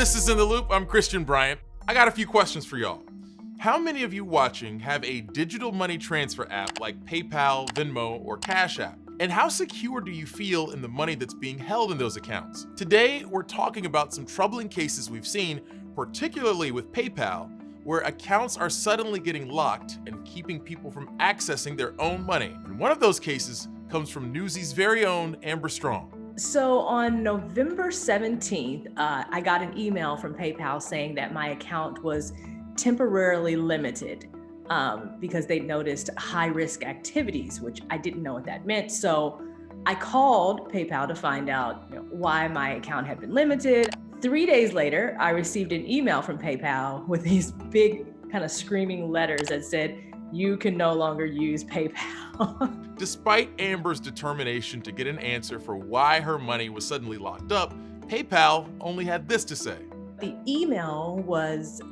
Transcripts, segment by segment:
This is In the Loop. I'm Christian Bryant. I got a few questions for y'all. How many of you watching have a digital money transfer app like PayPal, Venmo, or Cash App? And how secure do you feel in the money that's being held in those accounts? Today, we're talking about some troubling cases we've seen, particularly with PayPal, where accounts are suddenly getting locked and keeping people from accessing their own money. And one of those cases comes from Newsy's very own Amber Strong. So on November 17th, I got an email from PayPal saying that my account was temporarily limited because they noticed high-risk activities, which I didn't know what that meant. So I called PayPal to find out why my account had been limited. 3 days later, I received an email from PayPal with these big kind of screaming letters that said, "You can no longer use PayPal." Despite Amber's determination to get an answer for why her money was suddenly locked up, PayPal only had this to say. The email was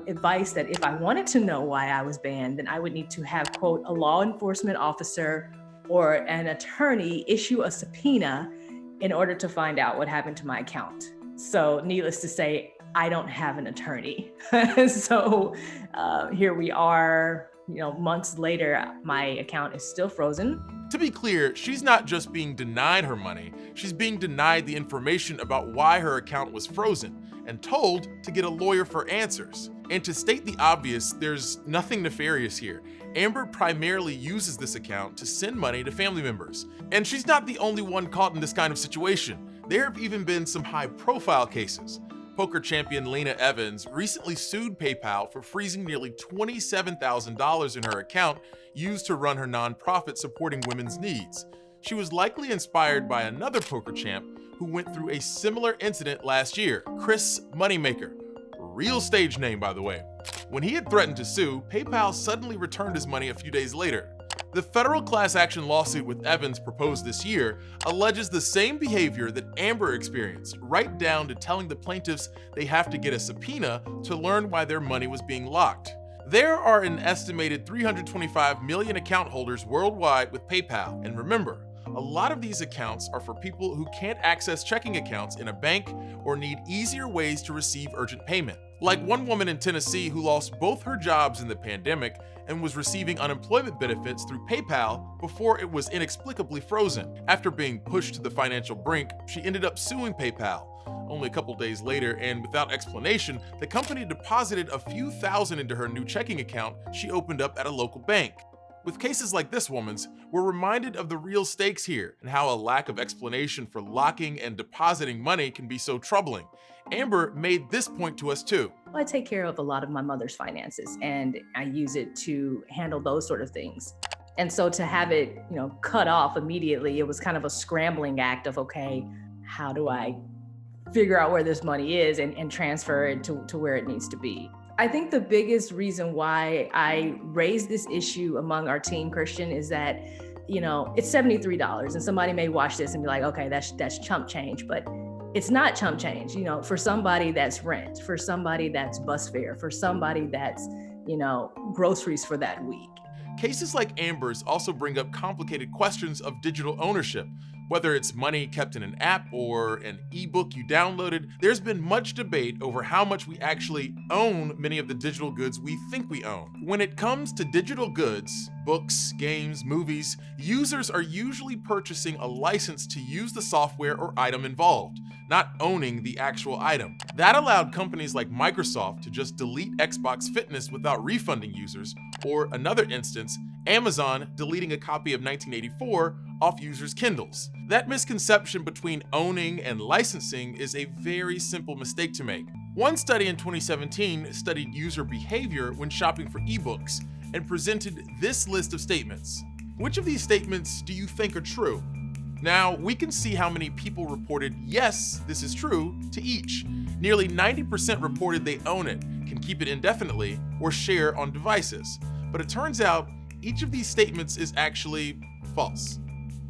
advice that if I wanted to know why I was banned, then I would need to have, quote, a law enforcement officer or an attorney issue a subpoena in order to find out what happened to my account. So needless to say, I don't have an attorney. So here we are, months later, my account is still frozen. To be clear, she's not just being denied her money, she's being denied the information about why her account was frozen and told to get a lawyer for answers. And to state the obvious, there's nothing nefarious here. Amber primarily uses this account to send money to family members. And she's not the only one caught in this kind of situation. There have even been some high-profile cases. Poker champion Lena Evans recently sued PayPal for freezing nearly $27,000 in her account used to run her nonprofit supporting women's needs. She was likely inspired by another poker champ who went through a similar incident last year, Chris Moneymaker. Real stage name, by the way. When he had threatened to sue, PayPal suddenly returned his money a few days later. The federal class action lawsuit with Evans proposed this year alleges the same behavior that Amber experienced, right down to telling the plaintiffs they have to get a subpoena to learn why their money was being locked. There are an estimated 325 million account holders worldwide with PayPal, and remember, a lot of these accounts are for people who can't access checking accounts in a bank or need easier ways to receive urgent payment. Like one woman in Tennessee who lost both her jobs in the pandemic and was receiving unemployment benefits through PayPal before it was inexplicably frozen. After being pushed to the financial brink, she ended up suing PayPal. Only a couple days later, and without explanation, the company deposited a few thousand into her new checking account she opened up at a local bank. With cases like this woman's, we're reminded of the real stakes here and how a lack of explanation for locking and depositing money can be so troubling. Amber made this point to us too. I take care of a lot of my mother's finances and I use it to handle those sort of things. And so to have it, cut off immediately, it was kind of a scrambling act of, okay, how do I figure out where this money is and transfer it to where it needs to be? I think the biggest reason why I raised this issue among our team, Christian, is that, it's $73 and somebody may watch this and be like, okay, that's chump change, but it's not chump change. For somebody that's rent, for somebody that's bus fare, for somebody that's, groceries for that week. Cases like Amber's also bring up complicated questions of digital ownership. Whether it's money kept in an app or an ebook you downloaded, there's been much debate over how much we actually own many of the digital goods we think we own. When it comes to digital goods, books, games, movies, users are usually purchasing a license to use the software or item involved, not owning the actual item. That allowed companies like Microsoft to just delete Xbox Fitness without refunding users, or another instance, Amazon deleting a copy of 1984 off users' Kindles. That misconception between owning and licensing is a very simple mistake to make. One study in 2017 studied user behavior when shopping for eBooks and presented this list of statements. Which of these statements do you think are true? Now, we can see how many people reported yes, this is true, to each. Nearly 90% reported they own it, can keep it indefinitely, or share on devices. But it turns out each of these statements is actually false.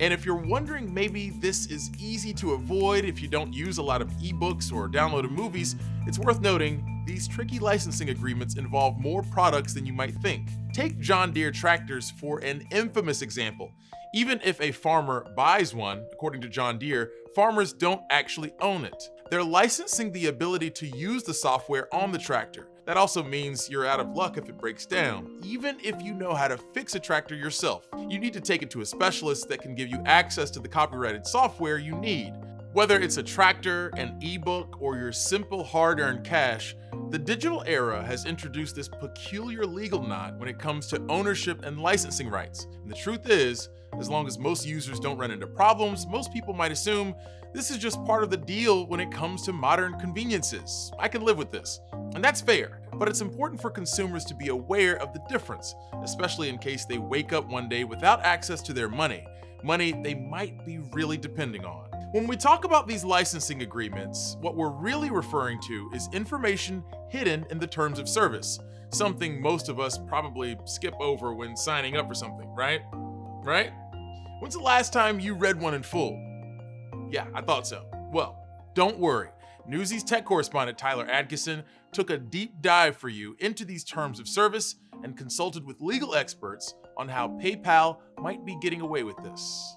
And if you're wondering maybe this is easy to avoid if you don't use a lot of ebooks or downloaded movies, it's worth noting these tricky licensing agreements involve more products than you might think. Take John Deere tractors for an infamous example. Even if a farmer buys one, according to John Deere, farmers don't actually own it. They're licensing the ability to use the software on the tractor. That also means you're out of luck if it breaks down. Even if you know how to fix a tractor yourself, you need to take it to a specialist that can give you access to the copyrighted software you need. Whether it's a tractor, an ebook, or your simple hard-earned cash, the digital era has introduced this peculiar legal knot when it comes to ownership and licensing rights. And the truth is, as long as most users don't run into problems, most people might assume this is just part of the deal when it comes to modern conveniences. I can live with this. And that's fair, but it's important for consumers to be aware of the difference, especially in case they wake up one day without access to their money they might be really depending on. When we talk about these licensing agreements, what we're really referring to is information hidden in the terms of service, something most of us probably skip over when signing up for something, right? Right? When's the last time you read one in full? Yeah, I thought so. Well, don't worry. Newsy's tech correspondent Tyler Adkison took a deep dive for you into these terms of service and consulted with legal experts on how PayPal might be getting away with this.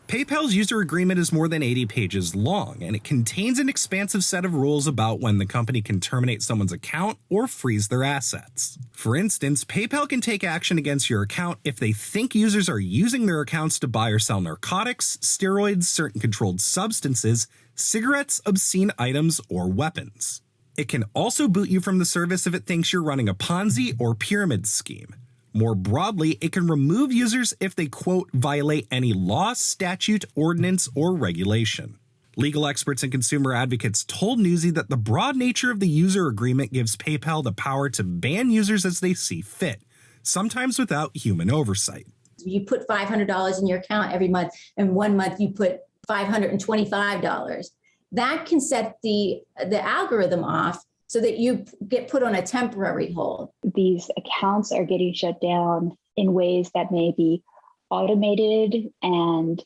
PayPal's user agreement is more than 80 pages long, and it contains an expansive set of rules about when the company can terminate someone's account or freeze their assets. For instance, PayPal can take action against your account if they think users are using their accounts to buy or sell narcotics, steroids, certain controlled substances, cigarettes, obscene items, or weapons. It can also boot you from the service if it thinks you're running a Ponzi or pyramid scheme. More broadly, it can remove users if they, quote, violate any law, statute, ordinance, or regulation. Legal experts and consumer advocates told Newsy that the broad nature of the user agreement gives PayPal the power to ban users as they see fit, sometimes without human oversight. You put $500 in your account every month, and 1 month you put $525. That can set the algorithm off so that you get put on a temporary hold. These accounts are getting shut down in ways that may be automated, and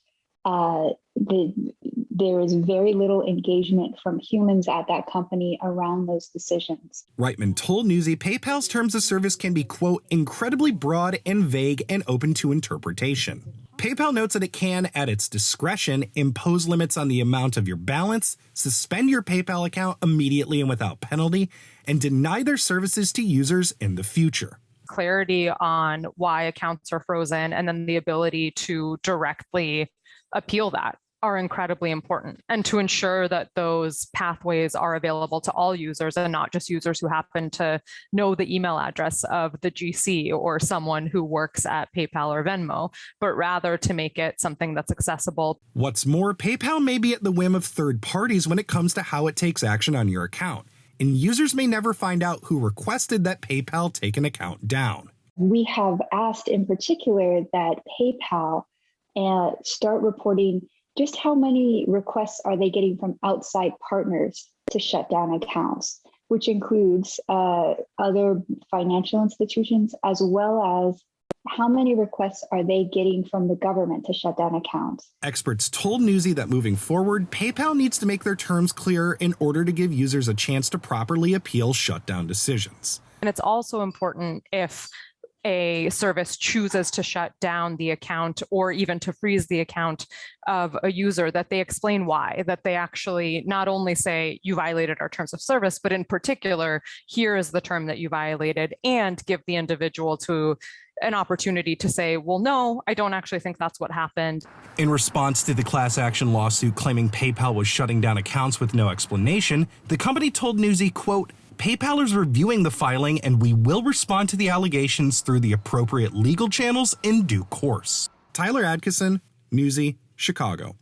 there is very little engagement from humans at that company around those decisions. Reitman told Newsy PayPal's terms of service can be, quote, incredibly broad and vague and open to interpretation. PayPal notes that it can, at its discretion, impose limits on the amount of your balance, suspend your PayPal account immediately and without penalty, and deny their services to users in the future. Clarity on why accounts are frozen and then the ability to directly appeal that are incredibly important, and to ensure that those pathways are available to all users and not just users who happen to know the email address of the GC or someone who works at PayPal or Venmo, but rather to make it something that's accessible. What's more, PayPal may be at the whim of third parties when it comes to how it takes action on your account, and users may never find out who requested that PayPal take an account down. We have asked in particular that PayPal start reporting just how many requests are they getting from outside partners to shut down accounts, which includes other financial institutions, as well as how many requests are they getting from the government to shut down accounts. Experts told Newsy that moving forward, PayPal needs to make their terms clearer in order to give users a chance to properly appeal shutdown decisions. And it's also important if a service chooses to shut down the account or even to freeze the account of a user, that they explain why, that they actually not only say you violated our terms of service, but in particular, here is the term that you violated, and give the individual to an opportunity to say, well, no, I don't actually think that's what happened. In response to the class action lawsuit claiming PayPal was shutting down accounts with no explanation, the company told Newsy, quote, PayPal is reviewing the filing and we will respond to the allegations through the appropriate legal channels in due course. Tyler Adkison, Newsy, Chicago.